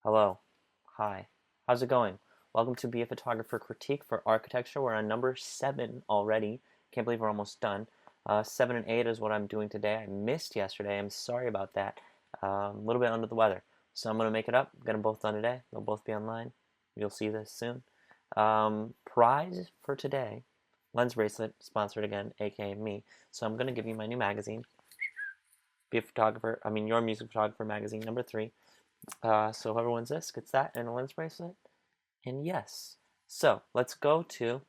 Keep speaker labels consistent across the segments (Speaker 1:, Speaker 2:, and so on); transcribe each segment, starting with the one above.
Speaker 1: Hello. Hi. How's it going? Welcome to Be a Photographer Critique for Architecture. We're on number 7 already. Can't believe we're almost done. 7 and 8 is what I'm doing today. I missed yesterday. I'm sorry about that. A little bit under the weather. So I'm going to make it up. Get them both done today. They'll both be online. You'll see this soon. Prize for today. Lens bracelet, sponsored again, aka me. So I'm going to give you my new magazine. Be a Photographer, Your Music Photographer magazine, number 3. So whoever wins this gets that and a lens bracelet. And yes. So let's go to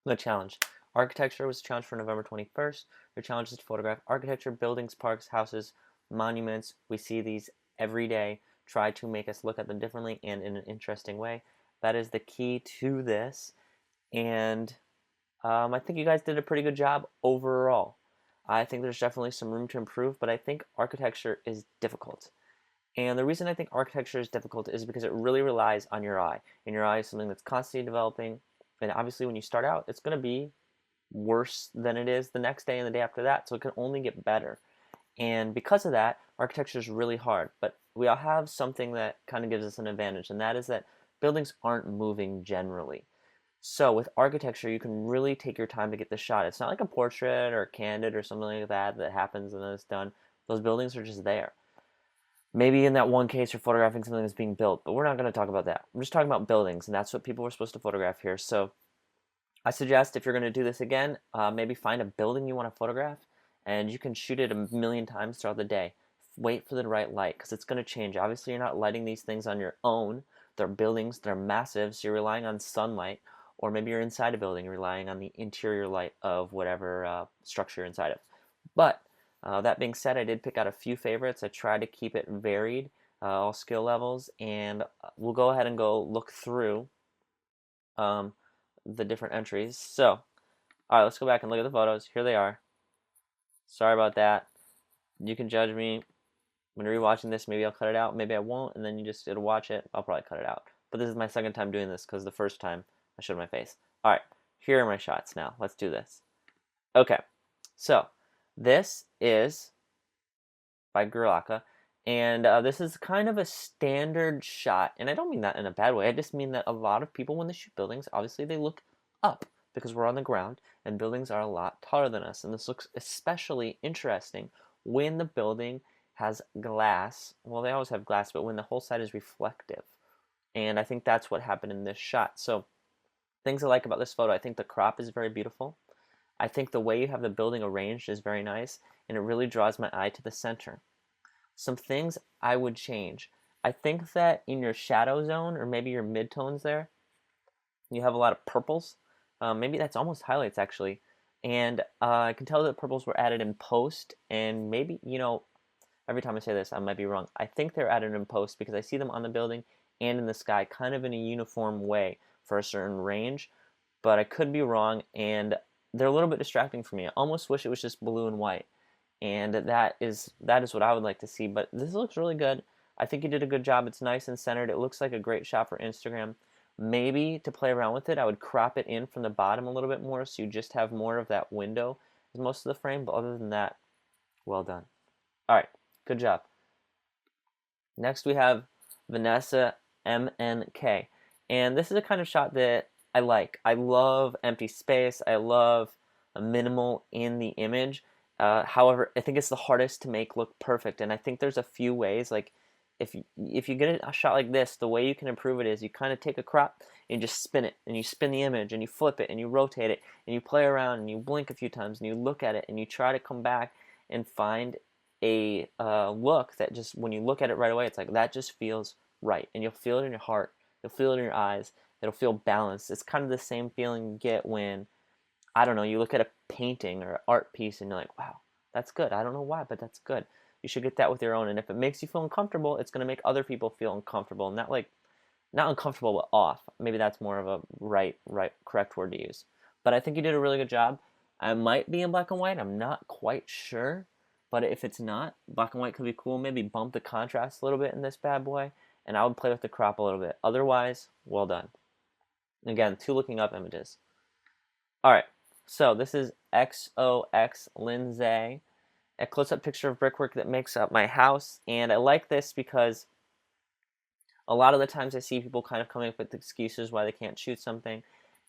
Speaker 1: the challenge. Architecture was challenged for November 21st. Your challenge is to photograph architecture, buildings, parks, houses, monuments. We see these every day. Try to make us look at them differently and in an interesting way. That is the key to this. And I think you guys did a pretty good job overall. I think there's definitely some room to improve, but I think architecture is difficult. And the reason I think architecture is difficult is because it really relies on your eye. And your eye is something that's constantly developing. And obviously when you start out, it's going to be worse than it is the next day and the day after that. So it can only get better. And because of that, architecture is really hard. But we all have something that kind of gives us an advantage. And that is that buildings aren't moving generally. So with architecture, you can really take your time to get the shot. It's not like a portrait or a candid or something like that that happens and then it's done. Those buildings are just there. Maybe in that one case you're photographing something that's being built, but we're not going to talk about that. I'm just talking about buildings, and that's what people were supposed to photograph here. So I suggest if you're going to do this again, maybe find a building you want to photograph, and you can shoot it a million times throughout the day. Wait for the right light, because it's going to change. Obviously, you're not lighting these things on your own. They're buildings, they're massive, so you're relying on sunlight, or maybe you're inside a building, you're relying on the interior light of whatever structure you're inside of. But that being said, I did pick out a few favorites. I tried to keep it varied, all skill levels, and we'll go ahead and go look through the different entries. So, alright, let's go back and look at the photos. Here they are. Sorry about that. You can judge me. When you're rewatching this, maybe I'll cut it out, maybe I won't, and then it'll watch it. I'll probably cut it out. But this is my second time doing this because the first time I showed my face. Alright, here are my shots now. Let's do this. Okay, so this is by Akka, and this is kind of a standard shot, and I don't mean that in a bad way. I just mean that a lot of people, when they shoot buildings, obviously they look up because we're on the ground, and buildings are a lot taller than us, and this looks especially interesting when the building has glass. Well, they always have glass, but when the whole side is reflective, and I think that's what happened in this shot. So things I like about this photo, I think the crop is very beautiful. I think the way you have the building arranged is very nice, and it really draws my eye to the center. Some things I would change. I think that in your shadow zone, or maybe your midtones there, you have a lot of purples. Maybe that's almost highlights, actually. And I can tell that purples were added in post, and maybe, every time I say this, I might be wrong. I think they're added in post because I see them on the building and in the sky kind of in a uniform way for a certain range, but I could be wrong, and they're a little bit distracting for me. I almost wish it was just blue and white, and that is what I would like to see. But this looks really good. I think you did a good job. It's nice and centered. It looks like a great shot for Instagram. Maybe to play around with it, I would crop it in from the bottom a little bit more so you just have more of that window as most of the frame. But other than that, well done. All right, good job. Next we have Vanessa MNK, and this is a kind of shot that I like. I love empty space. I love a minimal in the image. However, I think it's the hardest to make look perfect, and I think there's a few ways. Like if you get a shot like this, the way you can improve it is you kind of take a crop and you just spin it, and you spin the image, and you flip it, and you rotate it, and you play around, and you blink a few times, and you look at it, and you try to come back and find a look that just, when you look at it right away, it's like, that just feels right, and you'll feel it in your heart, you'll feel it in your eyes, it'll feel balanced. It's kind of the same feeling you get when, I don't know, you look at a painting or an art piece and you're like, wow, that's good. I don't know why, but that's good. You should get that with your own, and if it makes you feel uncomfortable, it's going to make other people feel uncomfortable, and not uncomfortable, but off. Maybe that's more of a correct word to use. But I think you did a really good job. I might be in black and white. I'm not quite sure. But if it's not, black and white could be cool. Maybe bump the contrast a little bit in this bad boy, and I would play with the crop a little bit. Otherwise, well done. Again, 2 looking up images. Alright, so this is Xlyn Z, a close-up picture of brickwork that makes up my house, and I like this because A lot of the times I see people kind of coming up with excuses why they can't shoot something,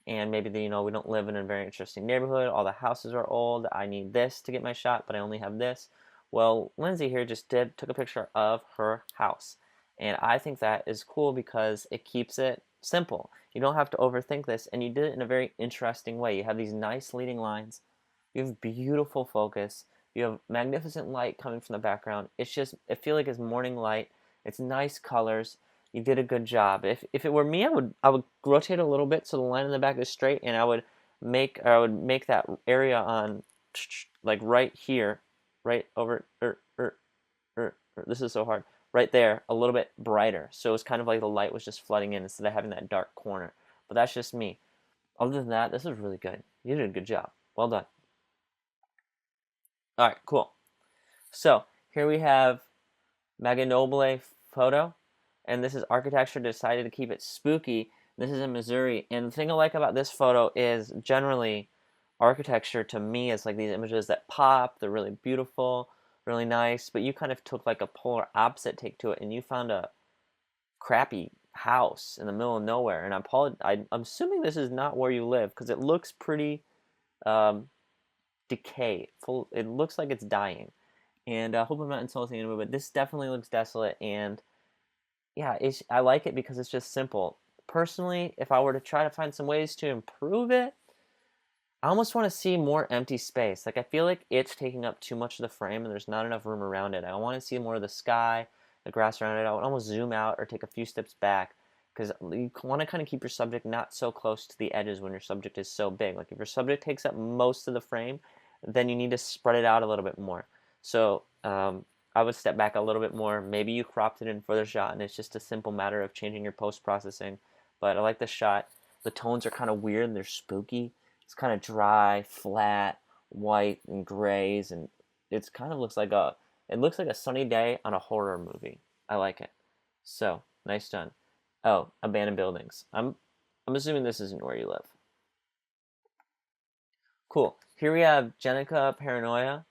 Speaker 1: and maybe they, we don't live in a very interesting neighborhood, all the houses are old, I need this to get my shot, but I only have this. Well, Lindsay here just took a picture of her house, and I think that is cool because it keeps it simple. You don't have to overthink this, and you did it in a very interesting way. You have these nice leading lines, you have beautiful focus, you have magnificent light coming from the background. I feel like it's morning light, it's nice colors. You did a good job. If it were me, I would rotate a little bit so the line in the back is straight, and I would make that area on like right here, right over this is so hard. Right there, a little bit brighter. So it's kind of like the light was just flooding in instead of having that dark corner. But that's just me. Other than that, this is really good. You did a good job. Well done. All right, cool. So here we have Maganobile photo, and this is architecture decided to keep it spooky. This is in Missouri, and the thing I like about this photo is generally architecture to me is like these images that pop, they're really beautiful, really nice, but you kind of took like a polar opposite take to it, and you found a crappy house in the middle of nowhere. And I'm assuming this is not where you live because it looks pretty decayed. It looks like it's dying. And I hope I'm not insulting anyone, but this definitely looks desolate. And yeah, I like it because it's just simple. Personally, if I were to try to find some ways to improve it, I almost want to see more empty space. Like I feel like it's taking up too much of the frame and there's not enough room around it. I want to see more of the sky, the grass around it. I would almost zoom out or take a few steps back because you want to kind of keep your subject not so close to the edges when your subject is so big. Like if your subject takes up most of the frame, then you need to spread it out a little bit more. So I would step back a little bit more. Maybe you cropped it in for the shot and it's just a simple matter of changing your post-processing. But I like the shot. The tones are kind of weird and they're spooky. It's kind of dry, flat, white, and grays, and it kind of looks like a sunny day on a horror movie. I like it. So, nice done. Oh, abandoned buildings. I'm assuming this isn't where you live. Cool. Here we have Jenica Paranoia.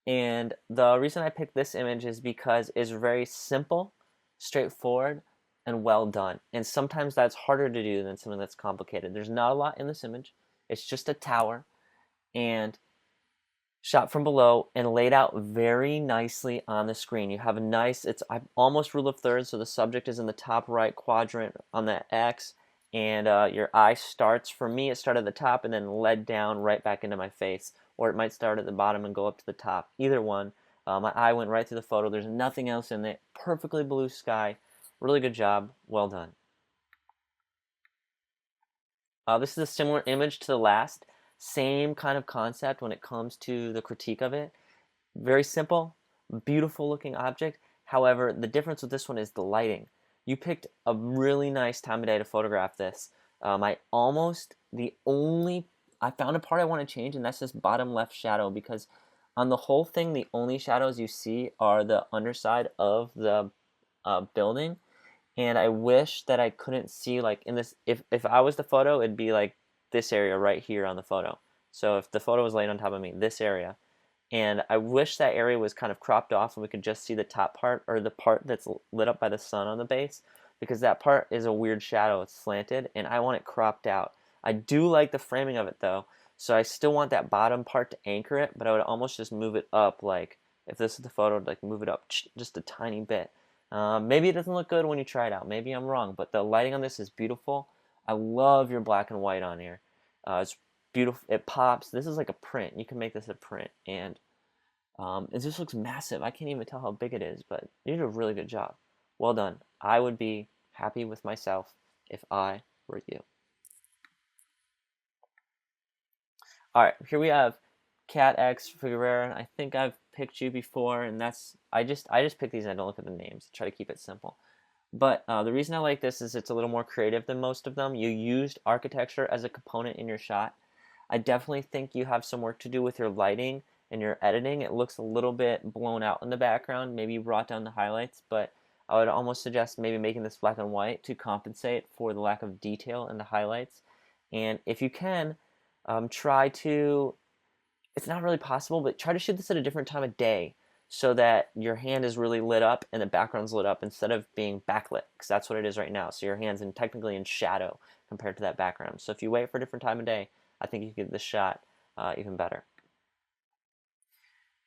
Speaker 1: And the reason I picked this image is because it's very simple, straightforward, and well done. And sometimes that's harder to do than something that's complicated. There's not a lot in this image. It's just a tower and shot from below and laid out very nicely on the screen. You have a nice, I'm almost rule of thirds, so the subject is in the top right quadrant on the X, and your eye starts, for me it started at the top and then led down right back into my face, or it might start at the bottom and go up to the top. Either one. My eye went right through the photo. There's nothing else in it. Perfectly blue sky. Really good job. Well done. This is a similar image to the last. Same kind of concept when it comes to the critique of it. Very simple, beautiful looking object. However, the difference with this one is the lighting. You picked a really nice time of day to photograph this. I found a part I want to change, and that's this bottom left shadow, because on the whole thing, the only shadows you see are the underside of the building. And I wish that I couldn't see, like, in this, if I was the photo, it'd be like this area right here on the photo. So if the photo was laid on top of me, this area. And I wish that area was kind of cropped off and we could just see the top part, or the part that's lit up by the sun on the base, because that part is a weird shadow. It's slanted, and I want it cropped out. I do like the framing of it, though, so I still want that bottom part to anchor it, but I would almost just move it up, like, if this is the photo, I'd like move it up just a tiny bit. Maybe it doesn't look good when you try it out. Maybe I'm wrong, but the lighting on this is beautiful. I love your black and white on here. It's beautiful. It pops. This is like a print. You can make this a print, and it just looks massive. I can't even tell how big it is, but you did a really good job. Well done. I would be happy with myself if I were you. All right, here we have Cat X for Guerrero. I think I've picked you before, and I just pick these and I don't look at the names. Try to keep it simple. But the reason I like this is it's a little more creative than most of them. You used architecture as a component in your shot. I definitely think you have some work to do with your lighting and your editing. It looks a little bit blown out in the background. Maybe you brought down the highlights, but I would almost suggest maybe making this black and white to compensate for the lack of detail in the highlights. And if you can, try to, it's not really possible, but try to shoot this at a different time of day so that your hand is really lit up and the background's lit up instead of being backlit, because that's what it is right now. So your hand's technically in shadow compared to that background. So if you wait for a different time of day, I think you can get this shot even better.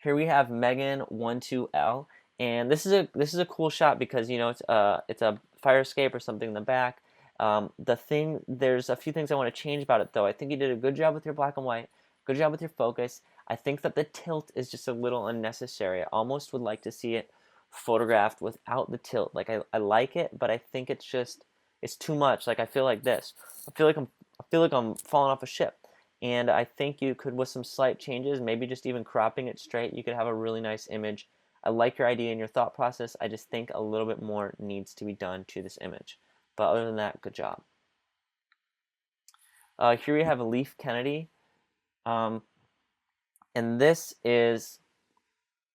Speaker 1: Here we have Megan 12L, and this is a cool shot because it's a fire escape or something in the back. There's a few things I want to change about it though. I think you did a good job with your black and white, good job with your focus. I think that the tilt is just a little unnecessary. I almost would like to see it photographed without the tilt. Like I like it, but I think it's too much. Like I feel like this. I feel like I'm falling off a ship. And I think you could, with some slight changes, maybe just even cropping it straight, you could have a really nice image. I like your idea and your thought process. I just think a little bit more needs to be done to this image. But other than that, good job. Here we have Leaf Kennedy. And this is,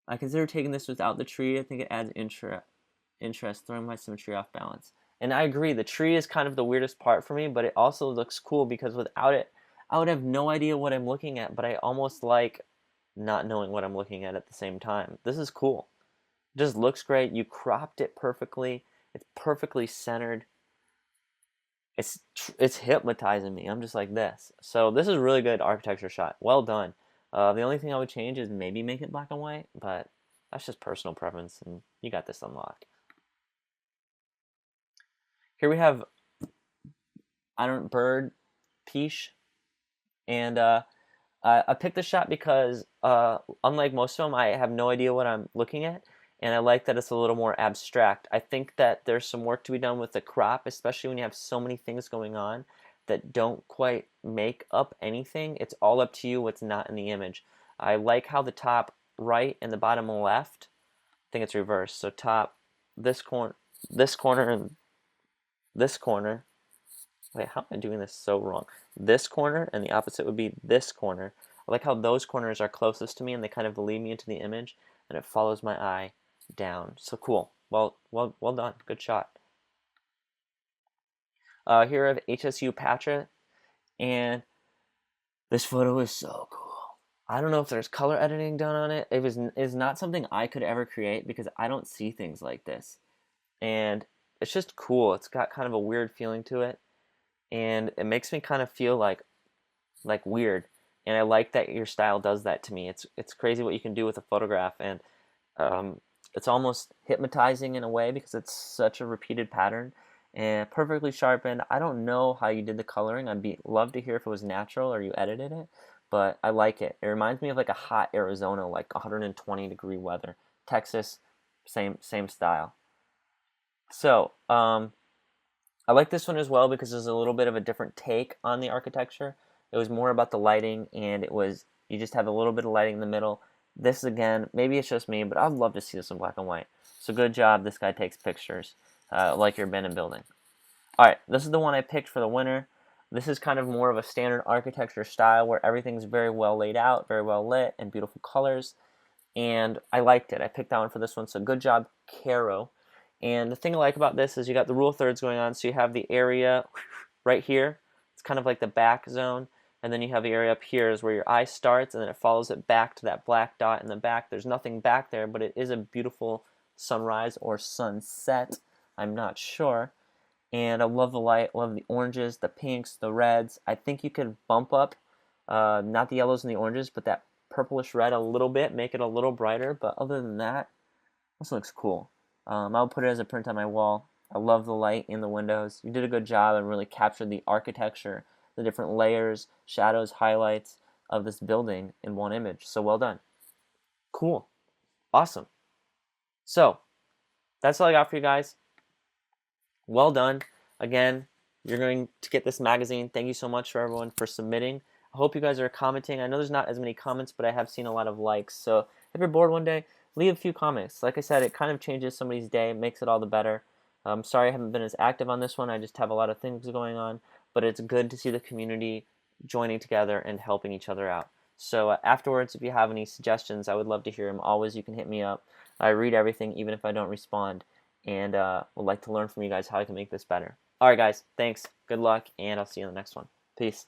Speaker 1: I consider taking this without the tree. I think it adds interest, throwing my symmetry off balance. And I agree, the tree is kind of the weirdest part for me, but it also looks cool because without it, I would have no idea what I'm looking at, but I almost like not knowing what I'm looking at the same time. This is cool. It just looks great. You cropped it perfectly. It's perfectly centered. It's hypnotizing me. I'm just like this. So this is a really good architecture shot. Well done. The only thing I would change is maybe make it black and white, but that's just personal preference, and you got this unlocked. Here we have Bird Peach, and I picked this shot because unlike most of them, I have no idea what I'm looking at, and I like that it's a little more abstract. I think that there's some work to be done with the crop, especially when you have so many things going on that don't quite make up anything. It's all up to you what's not in the image. I like how the top right and the bottom left, I think it's reversed. So top, this corner, and this corner. Wait, how am I doing this so wrong? This corner, and the opposite would be this corner. I like how those corners are closest to me and they kind of lead me into the image, and it follows my eye down. So cool. Well done. Good shot. Here I have Hsu Patra, and this photo is so cool. I don't know if there's color editing done on it. It's not something I could ever create because I don't see things like this. And it's just cool. It's got kind of a weird feeling to it. And it makes me kind of feel like weird, and I like that your style does that to me. It's crazy what you can do with a photograph, and it's almost hypnotizing in a way because it's such a repeated pattern and perfectly sharpened. I don't know how you did the coloring. Love to hear if it was natural or you edited it, but I like it. It reminds me of like a hot Arizona, like 120-degree weather. Texas, same style. So I like this one as well because there's a little bit of a different take on the architecture. It was more about the lighting, and you just have a little bit of lighting in the middle. This again, maybe it's just me, but I'd love to see this in black and white. So good job, this guy takes pictures like your abandoned building. Alright, this is the one I picked for the winner. This is kind of more of a standard architecture style where everything's very well laid out, very well lit, and beautiful colors. And I liked it. I picked that one for this one, so good job, Caro. And the thing I like about this is you got the rule of thirds going on, so you have the area right here. It's kind of like the back zone, and then you have the area up here is where your eye starts, and then it follows it back to that black dot in the back. There's nothing back there, but it is a beautiful sunrise or sunset. I'm not sure. And I love the light, love the oranges, the pinks, the reds. I think you could bump up, not the yellows and the oranges, but that purplish red a little bit, make it a little brighter. But other than that, this looks cool. I'll put it as a print on my wall. I love the light in the windows. You did a good job and really captured the architecture, the different layers, shadows, highlights of this building in one image. So well done. Cool. Awesome. So, that's all I got for you guys. Well done. Again, you're going to get this magazine. Thank you so much for everyone for submitting. I hope you guys are commenting. I know there's not as many comments, but I have seen a lot of likes. So if you're bored one day, leave a few comments. Like I said, it kind of changes somebody's day, makes it all the better. I'm sorry I haven't been as active on this one. I just have a lot of things going on, but it's good to see the community joining together and helping each other out. So afterwards, if you have any suggestions, I would love to hear them. Always, you can hit me up. I read everything, even if I don't respond, and would like to learn from you guys how I can make this better. All right, guys, thanks. Good luck, and I'll see you in the next one. Peace.